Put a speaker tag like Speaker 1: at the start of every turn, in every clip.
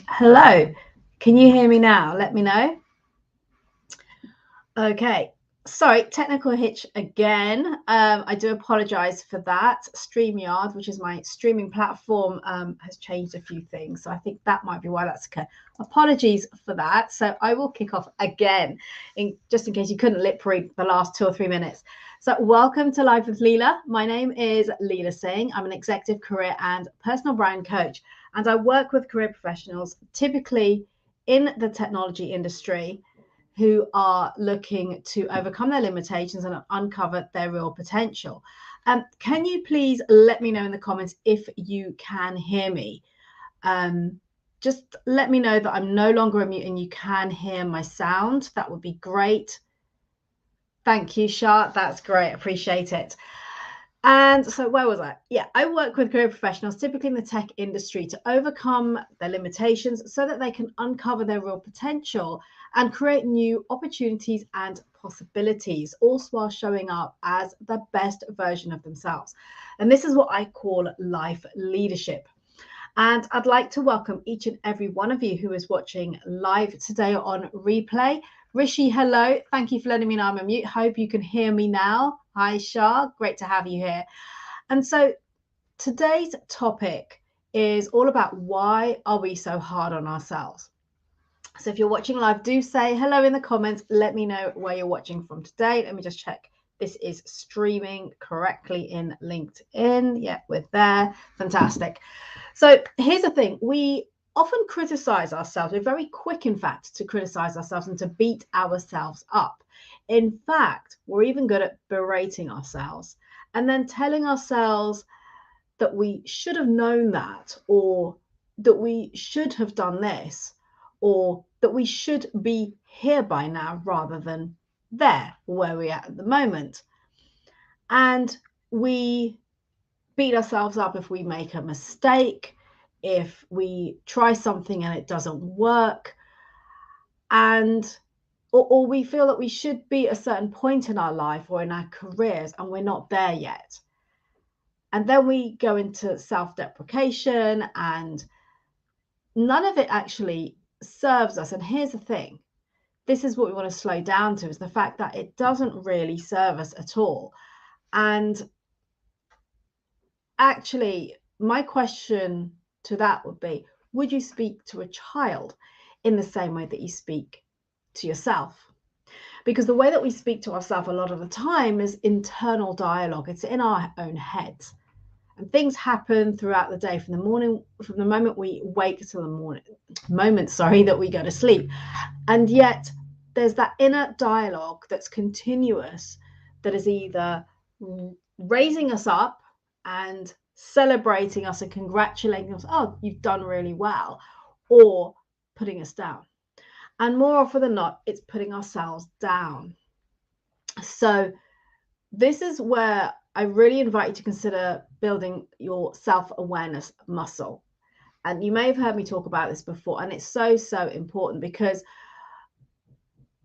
Speaker 1: Hello, can you hear me now? Let me know. Okay, sorry, technical hitch again. I do apologize for that. StreamYard, which is my streaming platform, has changed a few things. So I think that might be why that's occurred. Apologies for that. So I will kick off again, just in case you couldn't lip read the last 2 or 3 minutes. So welcome to Live with Leila. My name is Leila Singh. I'm an executive career and personal brand coach, and I work with career professionals, typically in the technology industry, who are looking to overcome their limitations and uncover their real potential. Can you please let me know in the comments if you can hear me? Just let me know that I'm no longer on mute and you can hear my sound. That would be great. Thank you, Shart. That's great. Appreciate it. And so where was I? Yeah, I work with career professionals, typically in the tech industry, to overcome their limitations so that they can uncover their real potential and create new opportunities and possibilities, all while showing up as the best version of themselves. And this is what I call life leadership. And I'd like to welcome each and every one of you who is watching live today on replay. Rishi, hello. Thank you for letting me know I'm on mute. Hope you can hear me now. Hi, Shah. Great to have you here. And so today's topic is all about why are we so hard on ourselves? So if you're watching live, do say hello in the comments. Let me know where you're watching from today. Let me just check. This is streaming correctly in LinkedIn. Yeah, we're there. Fantastic. So here's the thing. We often criticize ourselves. We're very quick, in fact, to criticize ourselves and to beat ourselves up. In fact, we're even good at berating ourselves and then telling ourselves that we should have known that, or that we should have done this, or that we should be here by now rather than there where we're at the moment. And we beat ourselves up if we make a mistake, if we try something and it doesn't work, and or we feel that we should be at a certain point in our life or in our careers and we're not there yet. And then we go into self-deprecation, and none of it actually serves us. And here's the thing, this is what we want to slow down to, is the fact that it doesn't really serve us at all. And actually, my question to that would be, would you speak to a child in the same way that you speak to yourself? Because the way that we speak to ourselves a lot of the time is internal dialogue. It's in our own heads. And things happen throughout the day, from the moment we wake to the moment that we go to sleep. And yet there's that inner dialogue that's continuous, that is either raising us up and celebrating us and congratulating us, oh, you've done really well, or putting us down. And more often than not, it's putting ourselves down. So this is where I really invite you to consider building your self-awareness muscle. And you may have heard me talk about this before, and it's so, so important, because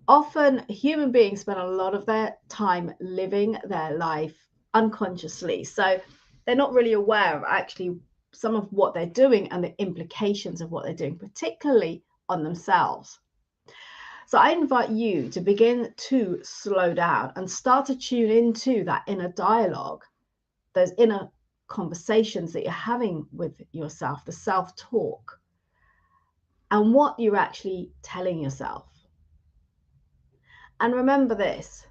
Speaker 1: often human beings spend a lot of their time living their life unconsciously. So they're not really aware of actually some of what they're doing and the implications of what they're doing, particularly on themselves. So I invite you to begin to slow down and start to tune into that inner dialogue, those inner conversations that you're having with yourself, the self-talk, and what you're actually telling yourself. And remember this,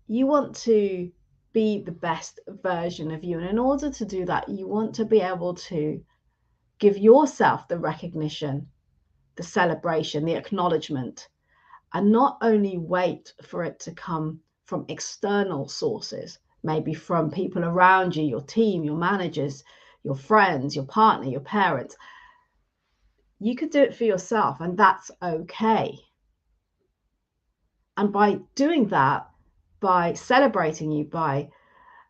Speaker 1: you want to be the best version of you. And in order to do that, you want to be able to give yourself the recognition, the celebration, the acknowledgement, and not only wait for it to come from external sources, maybe from people around you, your team, your managers, your friends, your partner, your parents. You could do it for yourself, and that's okay. And by doing that, by celebrating you, by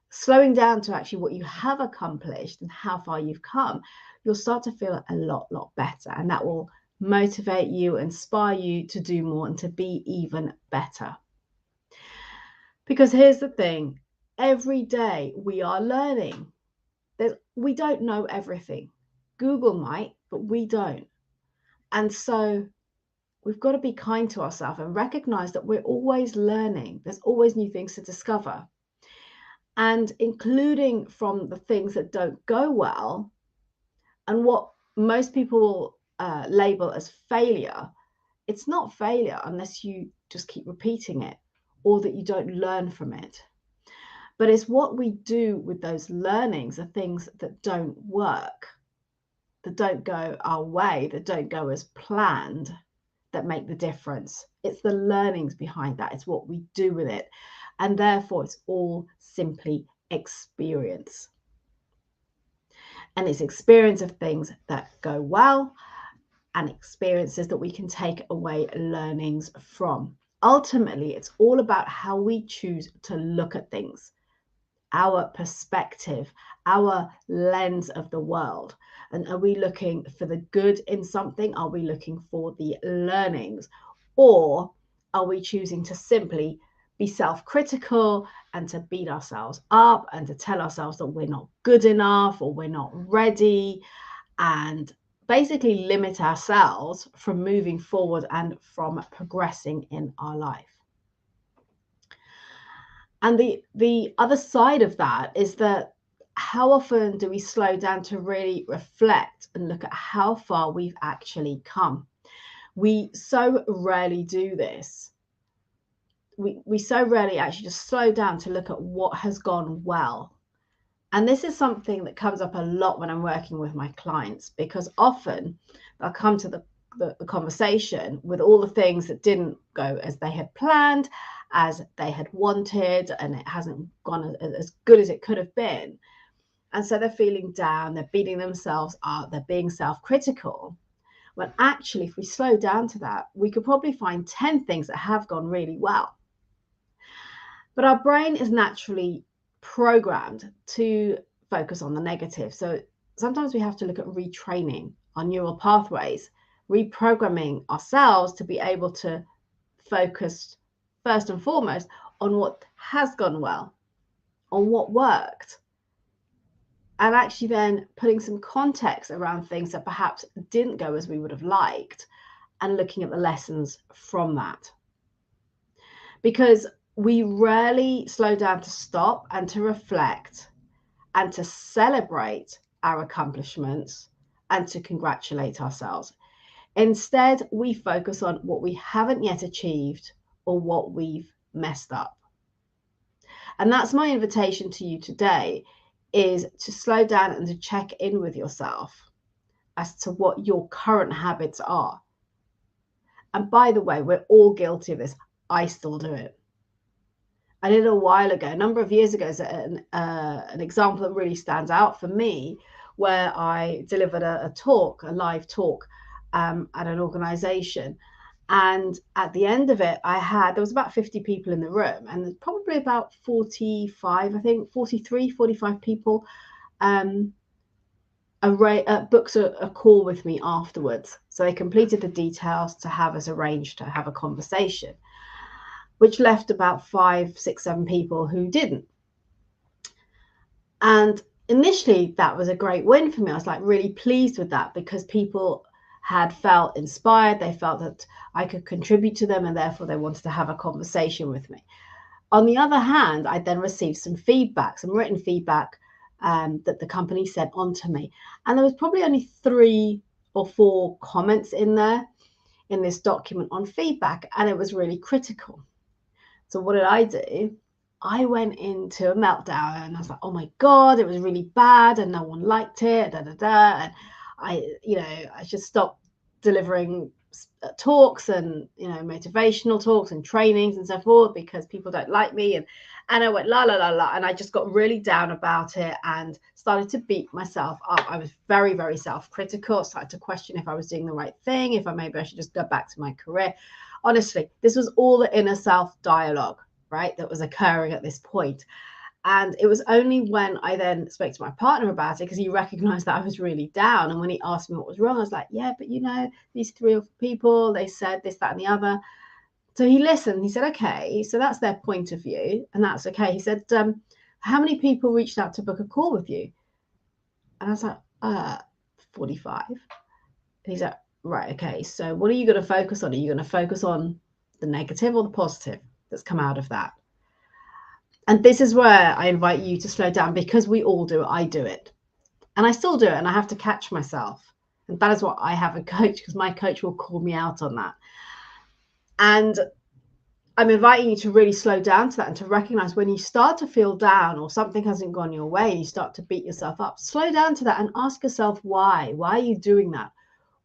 Speaker 1: slowing down to actually what you have accomplished and how far you've come, you'll start to feel a lot better. And that will motivate you, inspire you to do more and to be even better. Because here's the thing, every day we are learning. We don't know everything. Google might, but we don't. And so we've got to be kind to ourselves and recognize that we're always learning. There's always new things to discover. And including from the things that don't go well, and what most people label as failure, it's not failure unless you just keep repeating it or that you don't learn from it. But it's what we do with those learnings, the things that don't work, that don't go our way, that don't go as planned, that make the difference. It's the learnings behind that. It's what we do with it. And therefore, it's all simply experience. And it's experience of things that go well and experiences that we can take away learnings from. Ultimately, it's all about how we choose to look at things, our perspective, our lens of the world. And are we looking for the good in something? Are we looking for the learnings? Or are we choosing to simply be self-critical and to beat ourselves up and to tell ourselves that we're not good enough or we're not ready, and basically limit ourselves from moving forward and from progressing in our life? And the other side of that is that how often do we slow down to really reflect and look at how far we've actually come? We so rarely do this. We so rarely actually just slow down to look at what has gone well. And this is something that comes up a lot when I'm working with my clients, because often they'll come to the conversation with all the things that didn't go as they had planned, as they had wanted, and it hasn't gone as good as it could have been. And so they're feeling down, they're beating themselves up, they're being self-critical. When actually, if we slow down to that, we could probably find 10 things that have gone really well. But our brain is naturally programmed to focus on the negative. So sometimes we have to look at retraining our neural pathways, reprogramming ourselves to be able to focus first and foremost on what has gone well, on what worked, and actually then putting some context around things that perhaps didn't go as we would have liked and looking at the lessons from that. Because we rarely slow down to stop and to reflect and to celebrate our accomplishments and to congratulate ourselves. Instead, we focus on what we haven't yet achieved or what we've messed up. And that's my invitation to you today, is to slow down and to check in with yourself as to what your current habits are. And by the way, we're all guilty of this. I still do it. I did it a while ago, a number of years ago, is an example that really stands out for me, where I delivered a talk, a live talk at an organization. And at the end of it, there was about 50 people in the room, and there's probably about 45, I think 43, 45 people booked a call with me afterwards. So they completed the details to have us arranged to have a conversation, which left about 5, 6, 7 people who didn't. And initially, that was a great win for me. I was like really pleased with that, because people had felt inspired. They felt that I could contribute to them, and therefore they wanted to have a conversation with me. On the other hand, I then received some feedback, some written feedback that the company sent on to me. And there was probably only 3 or 4 comments in there in this document on feedback, and it was really critical. So what did I do? I went into a meltdown, and I was like, oh my God, it was really bad and no one liked it, And I just stopped delivering talks and, motivational talks and trainings and so forth because people don't like me. And I went la, la, la, la. And I just got really down about it and started to beat myself up. I was very, very self-critical, started to question if I was doing the right thing, if maybe I should just go back to my career. Honestly, this was all the inner self dialogue, right, that was occurring at this point. And it was only when I then spoke to my partner about it, because he recognized that I was really down. And when he asked me what was wrong, I was like, yeah, but these 3 or 4 people, they said this, that, and the other. So he listened. He said, okay, so that's their point of view. And that's okay. He said, how many people reached out to book a call with you? And I was like, 45. he's like, right, okay, so what are you going to focus on? Are you going to focus on the negative or the positive that's come out of that? And this is where I invite you to slow down, because we all do it. I do it. And I still do it, and I have to catch myself. And that is what I have a coach, because my coach will call me out on that. And I'm inviting you to really slow down to that and to recognize when you start to feel down or something hasn't gone your way, you start to beat yourself up. Slow down to that and ask yourself why. Why are you doing that?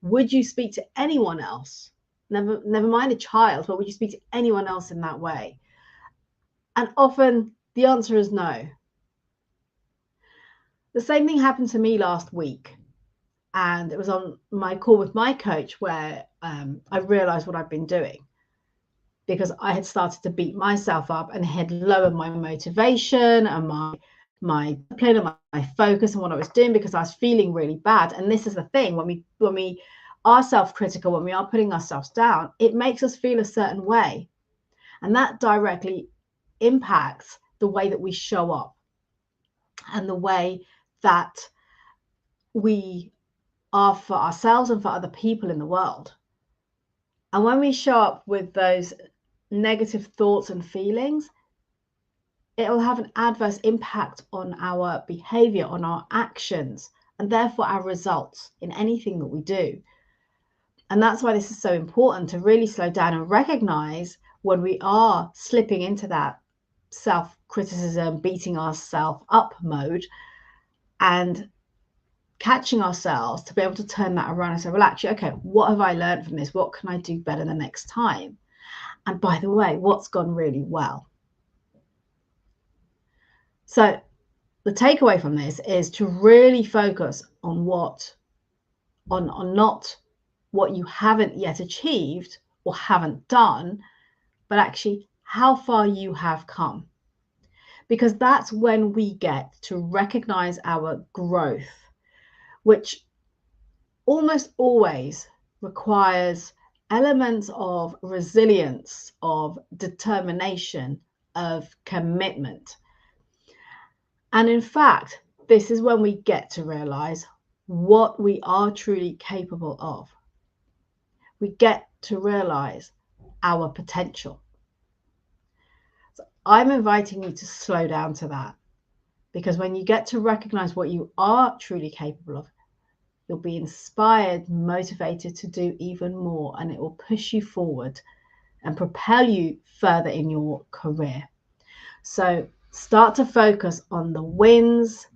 Speaker 1: Would you speak to anyone else? Never mind a child, but would you speak to anyone else in that way? And often the answer is no. The same thing happened to me last week. And it was on my call with my coach where I realized what I've been doing, because I had started to beat myself up and had lowered my motivation and my discipline and my focus on what I was doing, because I was feeling really bad. And this is the thing, when we are self-critical, when we are putting ourselves down, it makes us feel a certain way. And that directly impacts the way that we show up and the way that we are for ourselves and for other people in the world. And when we show up with those negative thoughts and feelings, it will have an adverse impact on our behavior, on our actions, and therefore our results in anything that we do. And that's why this is so important, to really slow down and recognize when we are slipping into that self-criticism, beating ourselves up mode, and catching ourselves to be able to turn that around and say, well, actually, okay, what have I learned from this? What can I do better the next time? And by the way, what's gone really well? So the takeaway from this is to really focus on not what you haven't yet achieved or haven't done, but actually how far you have come. Because that's when we get to recognize our growth, which almost always requires elements of resilience, of determination, of commitment. And in fact, this is when we get to realize what we are truly capable of. We get to realize our potential. So I'm inviting you to slow down to that, because when you get to recognize what you are truly capable of, you'll be inspired, motivated to do even more, and it will push you forward and propel you further in your career. So start to focus on the wins,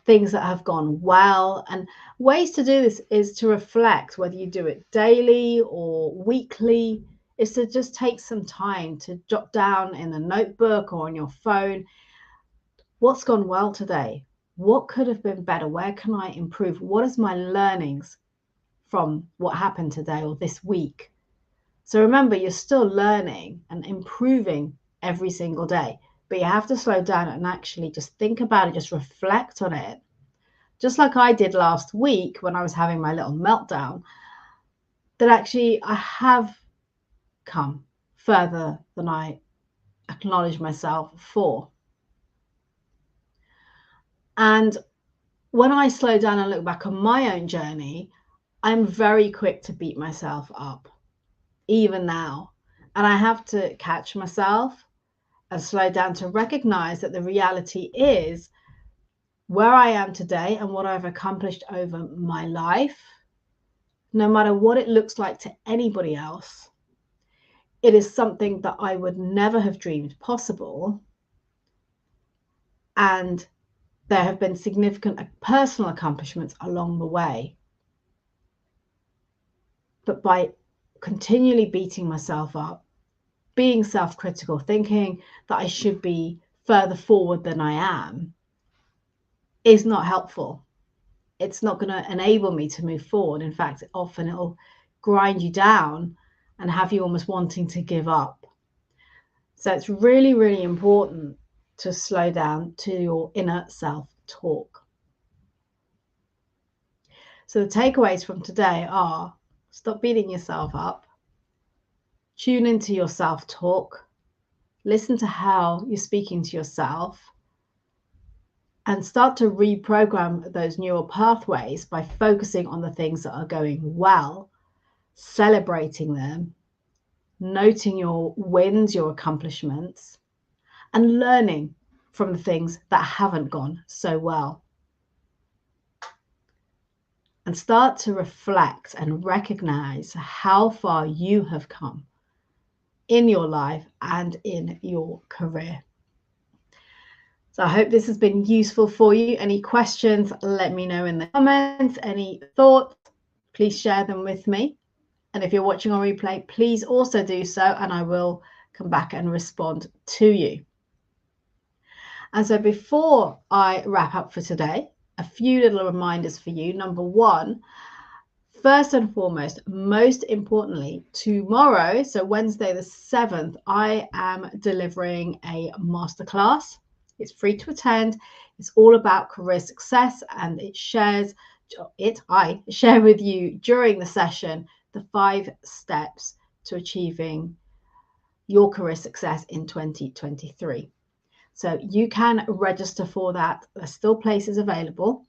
Speaker 1: things that have gone well. And ways to do this is to reflect, whether you do it daily or weekly, is to just take some time to jot down in a notebook or on your phone, what's gone well today? What could have been better? Where can I improve? What is my learnings from what happened today or this week? So remember, you're still learning and improving every single day, but you have to slow down and actually just think about it, just reflect on it. Just like I did last week when I was having my little meltdown, that actually I have come further than I acknowledge myself for. And when I slow down and look back on my own journey, I'm very quick to beat myself up, even now. And I have to catch myself and slow down to recognize that the reality is where I am today and what I've accomplished over my life, no matter what it looks like to anybody else, it is something that I would never have dreamed possible. And there have been significant personal accomplishments along the way. But by continually beating myself up, being self-critical, thinking that I should be further forward than I am, is not helpful. It's not going to enable me to move forward. In fact, often it'll grind you down and have you almost wanting to give up. So it's really, really important to slow down to your inner self-talk. So the takeaways from today are: stop beating yourself up, tune into your self-talk, listen to how you're speaking to yourself, and start to reprogram those neural pathways by focusing on the things that are going well, celebrating them, noting your wins, your accomplishments, and learning from the things that haven't gone so well. And start to reflect and recognize how far you have come in your life and in your career. So I hope this has been useful for you. Any questions, let me know in the comments. Any thoughts, please share them with me. And if you're watching on replay, please also do so, and I will come back and respond to you. And so before I wrap up for today, a few little reminders for you. Number one, first and foremost, most importantly, tomorrow, so Wednesday the 7th, I am delivering a masterclass. It's free to attend. It's all about career success, and I share with you during the session the 5 steps to achieving your career success in 2023. So you can register for that. There's still places available,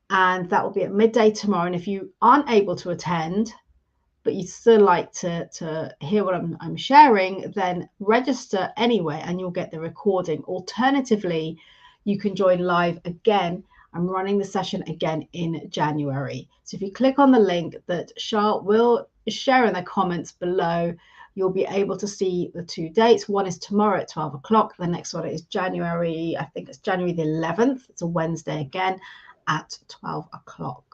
Speaker 1: and that will be at midday tomorrow. And if you aren't able to attend, but you'd still like to hear what I'm sharing, then register anyway and you'll get the recording. Alternatively, you can join live again. I'm running the session again in January. So if you click on the link that Charlotte will share in the comments below, you'll be able to see the 2 dates. One is tomorrow at 12 o'clock. The next one is January, I think it's January the 11th. It's a Wednesday again at 12 o'clock.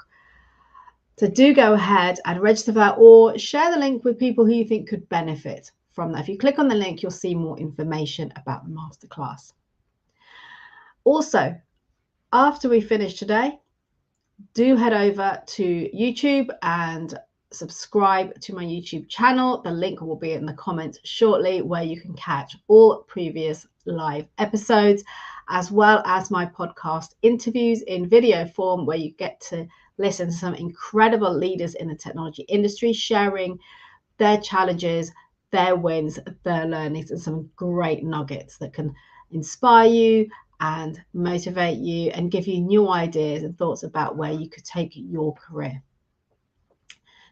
Speaker 1: So do go ahead and register for that, or share the link with people who you think could benefit from that. If you click on the link, you'll see more information about the masterclass. Also, after we finish today, do head over to YouTube and subscribe to my YouTube channel. The link will be in the comments shortly, where you can catch all previous live episodes, as well as my podcast interviews in video form, where you get to listen to some incredible leaders in the technology industry, sharing their challenges, their wins, their learnings, and some great nuggets that can inspire you and motivate you and give you new ideas and thoughts about where you could take your career.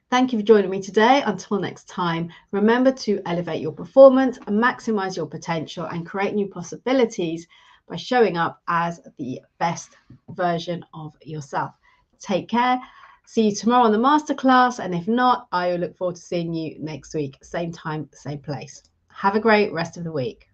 Speaker 1: Thank you for joining me today. Until next time, remember to elevate your performance, maximize your potential, and create new possibilities by showing up as the best version of yourself. Take care. See you tomorrow on the masterclass. And if not, I look forward to seeing you next week. Same time, same place. Have a great rest of the week.